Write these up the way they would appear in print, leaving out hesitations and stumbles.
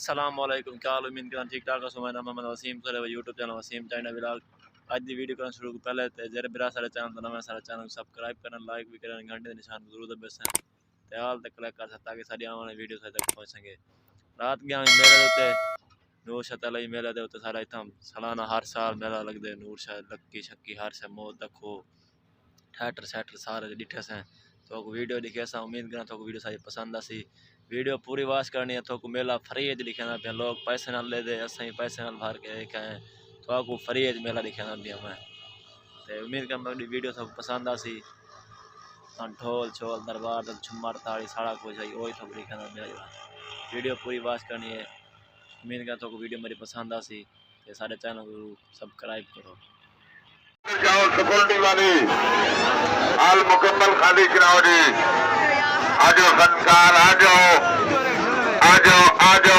अस्सलामुअलैकुम, क्या हाल? उम्मीद करता ठीक ठाक हो। मेरा Mohammad Wasim sir YouTube channel Wasim China vlog. आज की वीडियो करना शुरू पहले तो जरा बिरा सारे चैनल तो नवा सारे चैनल सब्सक्राइब करना, लाइक भी करना, घंटे के निशान को जरूर दबाना तैयार तक क्लिक कर सकता ताकि सारी आने वाली वीडियो तक पहुंच सके। रात गया मेले उत्ते नूर शतल मेले दे उत्ते सारा इतना सालाना हर साल मेला लगदे। नूर शाह लक्की शक्की हर से मौत देखो थिएटर सैटर सारे डिठे से तो वीडियो दिखे सा। उम्मीद करा तो वीडियो सारी पसंद आसी। वीडियो पूरी वाच करनी है तो मेला फ्री दिखाना पे लोग पैसे ना ले दे असें पैसे ना भर के देखें तो आपको फ्री मेला दिखाना भी मैं तो उम्मीद करना वीडियो तो पसंद आसी। ढोल छोल दरबार झुमर ताड़ी सारा कुछ आई वही तो दिखाना मेरा वीडियो पूरी वाच करनी है। उम्मीद करता तो वीडियो मेरी पसंद आसी तो सारे चैनल को सब्सक्राइब करो। जाओ सिक्योरिटी वाली हाल मुकम्मल खाली कराओ जी। आ जाओ फनकार, आ जाओ आ जाओ आ जाओ।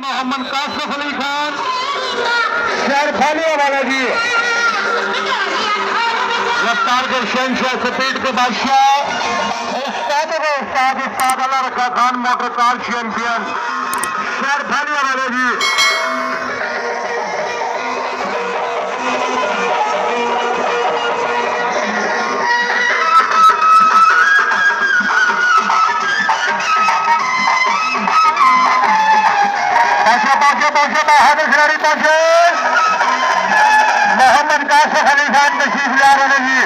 मोहम्मद कासिफ अली खान शहर फालिया वाला जी रफ्तार के शहनशाह स्पीड के बादशाह उस्ताद अल्लाह रखा खान मोटर कार चैंपियन शहर फालिया वाले जी। मोहम्मद कासिफ अली खान तशरीफ ला रहे जी।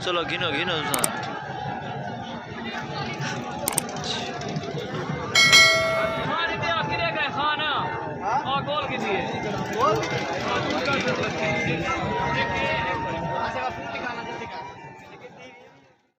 चलो गिनो गिनो तुसां हमारी भी आखिर गए खाना और गोल के लिए